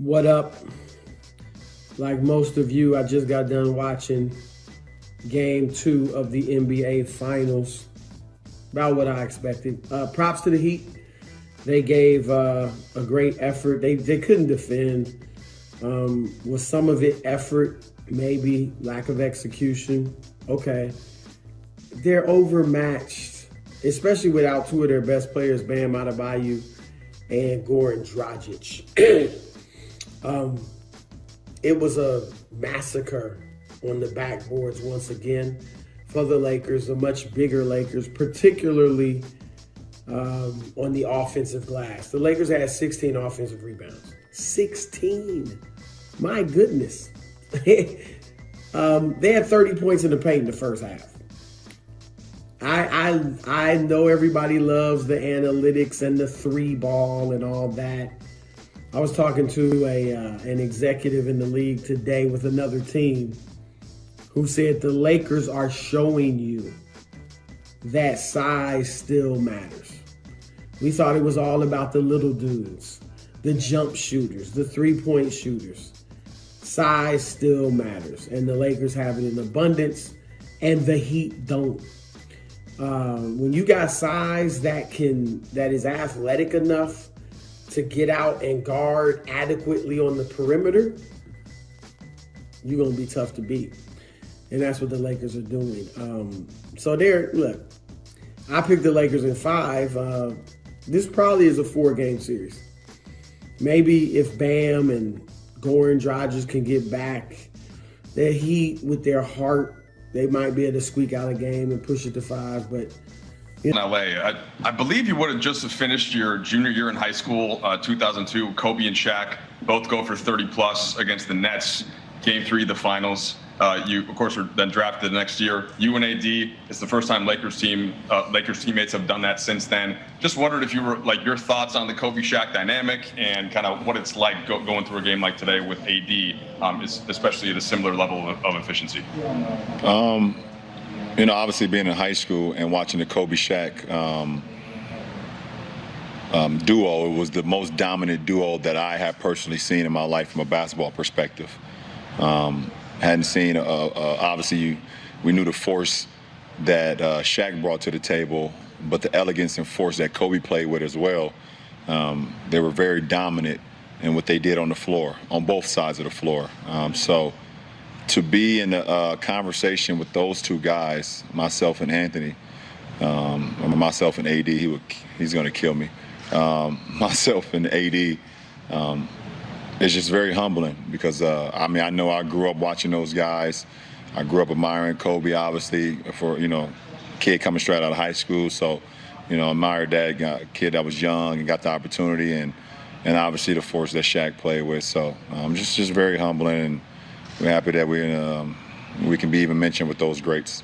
What up? Like most of you, I just got done watching game 2 of the NBA Finals. About what I expected. Props to the Heat. They gave a great effort. They couldn't defend. Was some of it effort? Maybe. Lack of execution? Okay. They're overmatched, especially without two of their best players, Bam Adebayo and Goran Dragic. It was a massacre on the backboards once again for the Lakers, the much bigger Lakers, particularly on the offensive glass. The Lakers had 16 offensive rebounds. 16. My goodness. They had 30 points in the paint in the first half. I know everybody loves the analytics and the three ball and all that. I was talking to an executive in the league today with another team who said the Lakers are showing you that size still matters. We thought it was all about the little dudes, the jump shooters, the three-point shooters. Size still matters, and the Lakers have it in abundance, and the Heat don't. When you got size that is athletic enough to get out and guard adequately on the perimeter, you're going to be tough to beat. And that's what the Lakers are doing. Look, I picked the Lakers in 5. This probably is a 4-game series. Maybe if Bam and Goran Dragic can get back, the Heat with their heart, they might be able to squeak out a game and push it to 5, but in LA. I believe you would have just finished your junior year in high school, 2002. Kobe and Shaq both go for 30 plus against the Nets. Game 3 of the finals. You, of course, were then drafted the next year. You and AD, it's the first time Lakers teammates have done that since then. Just wondered if you were your thoughts on the Kobe Shaq dynamic and kind of what it's like going through a game like today with AD, especially at a similar level of efficiency. Obviously being in high school and watching the Kobe Shaq duo, it was the most dominant duo that I have personally seen in my life from a basketball perspective. Hadn't seen, obviously, we knew the force that Shaq brought to the table, but the elegance and force that Kobe played with as well. They were very dominant in what they did on the floor, on both sides of the floor. So to be in a conversation with those two guys, myself and Anthony, myself and AD, he's going to kill me. Myself and AD, it's just very humbling because, I know I grew up watching those guys. I grew up admiring Kobe, obviously, for, kid coming straight out of high school. So, admired that kid that was young and got the opportunity and obviously the force that Shaq played with. So just very humbling, and we're happy that we can be even mentioned with those greats.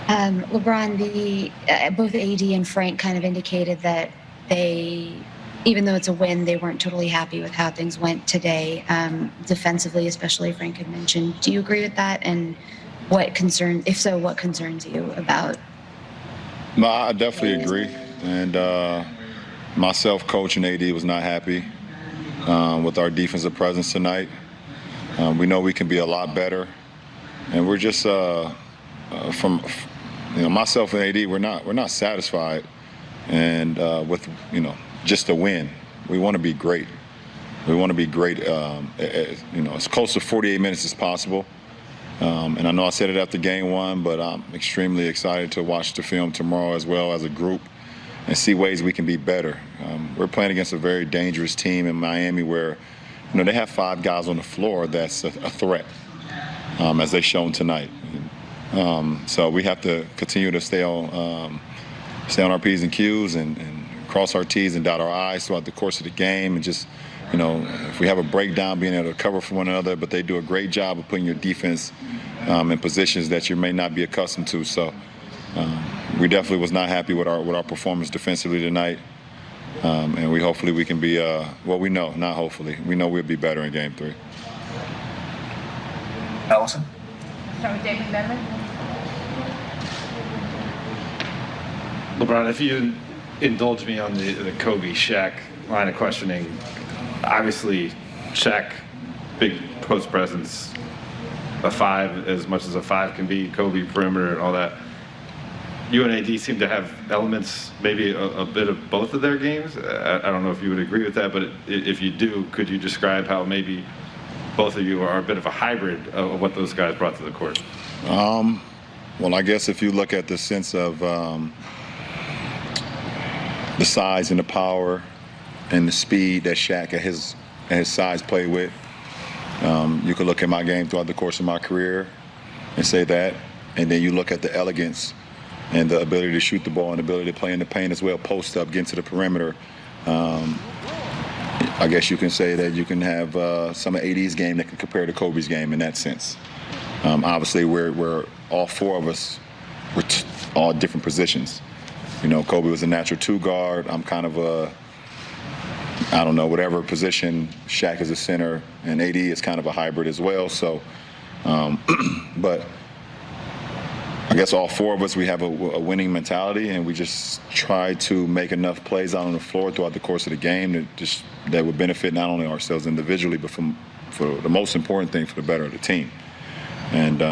LeBron, both AD and Frank kind of indicated that even though it's a win, they weren't totally happy with how things went today, defensively, especially Frank had mentioned. Do you agree with that? And if so, what concerns you about? No, I definitely agree. And myself, coach, and AD was not happy with our defensive presence tonight. We know we can be a lot better, and we're just myself and AD, we're not satisfied, and with just a win. We want to be great. We want to be great. As close to 48 minutes as possible. And I know I said it after game 1, but I'm extremely excited to watch the film tomorrow as well as a group and see ways we can be better. We're playing against a very dangerous team in Miami where, they have 5 guys on the floor that's a threat, as they've shown tonight. So we have to continue to stay on our P's and Q's and cross our T's and dot our I's throughout the course of the game. And just, if we have a breakdown, being able to cover for one another, but they do a great job of putting your defense in positions that you may not be accustomed to. So we definitely was not happy with our performance defensively tonight. And hopefully we can be, we know, not hopefully, we know we'll be better in game 3. Allison? Start with David Benman. LeBron, if you indulge me on the Kobe Shaq line of questioning. Obviously, Shaq, big post presence, a 5 as much as a 5 can be, Kobe perimeter and all that. You and AD seem to have elements, maybe a bit of both of their games. I don't know if you would agree with that, but if you do, could you describe how maybe both of you are a bit of a hybrid of what those guys brought to the court? Well, I guess if you look at the sense of the size and the power and the speed that Shaq at his size played with, you could look at my game throughout the course of my career and say that. And then you look at the elegance and the ability to shoot the ball and the ability to play in the paint as well, post up, get into the perimeter. I guess you can say that you can have some of AD's game that can compare to Kobe's game in that sense. Obviously, we're all 4 of us, we're all different positions. You know, Kobe was a natural 2 guard. I'm kind of whatever position. Shaq is a center, and AD is kind of a hybrid as well. So, but I guess all 4 of us, we have a winning mentality, and we just try to make enough plays out on the floor throughout the course of the game that would benefit not only ourselves individually, but for the most important thing, for the better of the team. And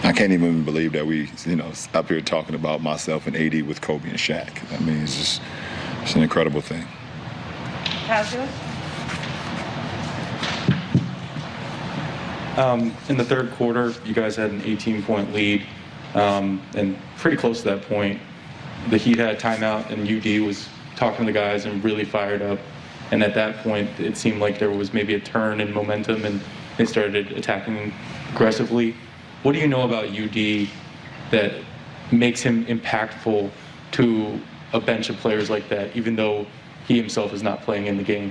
I can't even believe that we, up here talking about myself and AD with Kobe and Shaq. I mean, it's an incredible thing. In the third quarter, you guys had an 18-point lead, and pretty close to that point, the Heat had a timeout, and UD was talking to the guys and really fired up. And at that point, it seemed like there was maybe a turn in momentum, and they started attacking aggressively. What do you know about UD that makes him impactful to a bench of players like that, even though he himself is not playing in the game?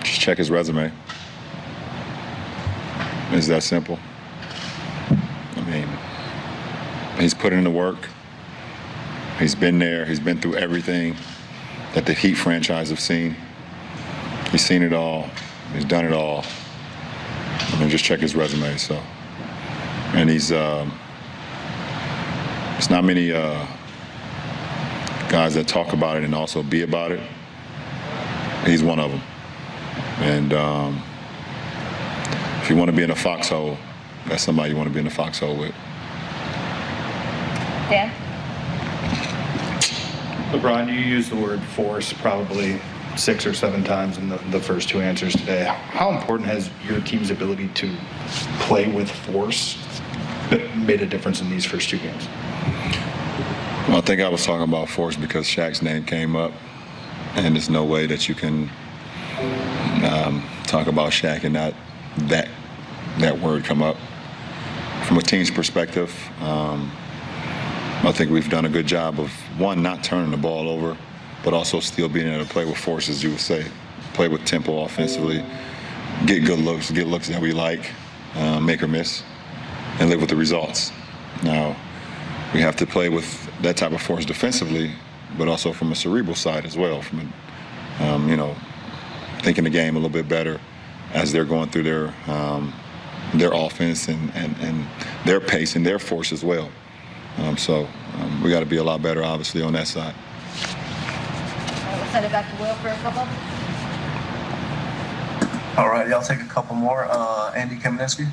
Just check his resume. It's that simple. I mean, he's put in the work. He's been there. He's been through everything that the Heat franchise have seen. He's seen it all. He's done it all. I mean, just check his resume. So, and he's it's not many guys that talk about it and also be about it. He's one of them. And if you want to be in a foxhole, that's somebody you want to be in a foxhole with. Dan? LeBron, you used the word force probably 6 or 7 times in the first 2 answers today. How important has your team's ability to play with force made a difference in these first 2 games? Well, I think I was talking about force because Shaq's name came up, and there's no way that you can talk about Shaq and not that word come up. From a team's perspective, I think we've done a good job of, one, not turning the ball over, but also still being able to play with force, as you would say. Play with tempo offensively, get good looks, get looks that we like, make or miss, and live with the results. Now, we have to play with that type of force defensively, but also from a cerebral side as well, from thinking the game a little bit better as they're going through their offense and their pace and their force as well. So we got to be a lot better, obviously, on that side. We'll send it back to Will for a couple. All right, y'all take a couple more. Andy Kamenetsky.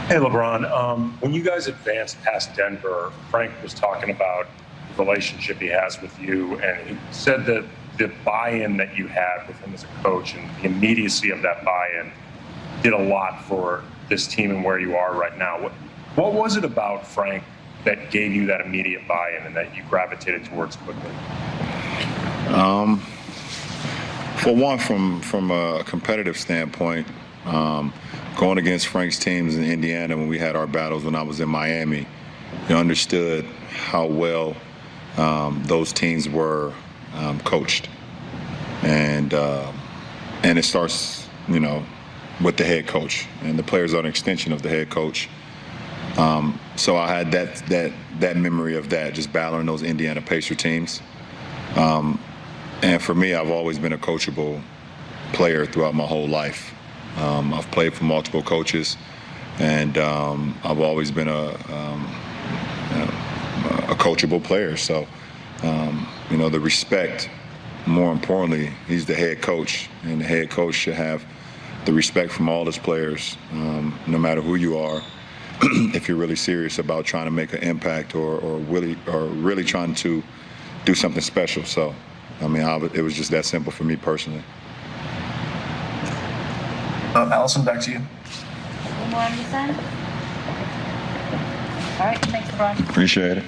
Hey, LeBron. When you guys advanced past Denver, Frank was talking about the relationship he has with you, and he said that the buy-in that you had with him as a coach and the immediacy of that buy-in did a lot for this team and where you are right now. What was it about Frank that gave you that immediate buy-in and that you gravitated towards quickly? For one, from a competitive standpoint, going against Frank's teams in Indiana when we had our battles when I was in Miami, you understood how well those teams were coached. And it starts, with the head coach. And the players are an extension of the head coach. So I had that memory of that, just battling those Indiana Pacer teams. And for me, I've always been a coachable player throughout my whole life. I've played for multiple coaches, and I've always been a coachable players. So, you know, the respect, more importantly, he's the head coach, and the head coach should have the respect from all his players, no matter who you are, if you're really serious about trying to make an impact or really trying to do something special. So, I mean, it was just that simple for me personally. Allison, back to you. Any more on this end? All right, thanks, LeBron. Appreciate it.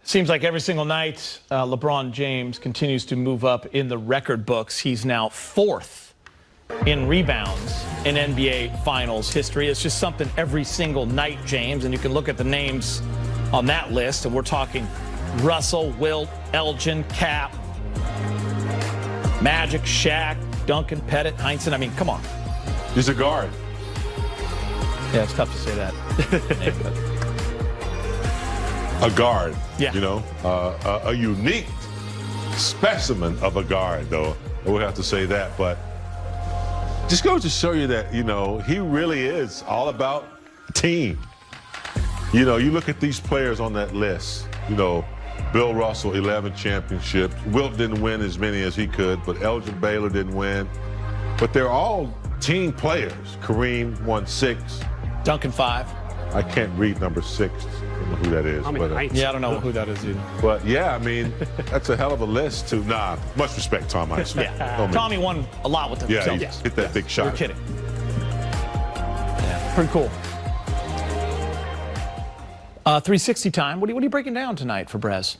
Seems like every single night, LeBron James continues to move up in the record books. He's now 4th in rebounds in NBA Finals history. It's just something every single night, James, and you can look at the names on that list, and we're talking Russell, Wilt, Elgin, Cap, Magic, Shaq, Duncan, Pettit, Heinsohn. I mean, come on. He's a guard. Yeah, it's tough to say that. A guard, yeah. You know, a unique specimen of a guard, though. I would have to say that, but just goes to show you that, you know, he really is all about team. You know, you look at these players on that list, you know, Bill Russell, 11 championships. Wilt didn't win as many as he could, but Elgin Baylor didn't win. But they're all team players. Kareem won 6. Duncan 5. I can't read number 6. I don't know who that is. Yeah, I don't know who that is either. But yeah, I mean, that's a hell of a list to. Nah, much respect, Tom Heinsohn. Yeah. Tommy won a lot with them. Yeah, he hit that big shot. You're kidding. Yeah, pretty cool. 360 time. What are you breaking down tonight for Brez?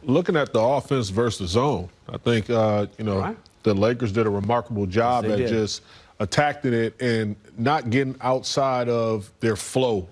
Looking at the offense versus zone, I think you know, the Lakers did a remarkable job at just attacking it and not getting outside of their flow of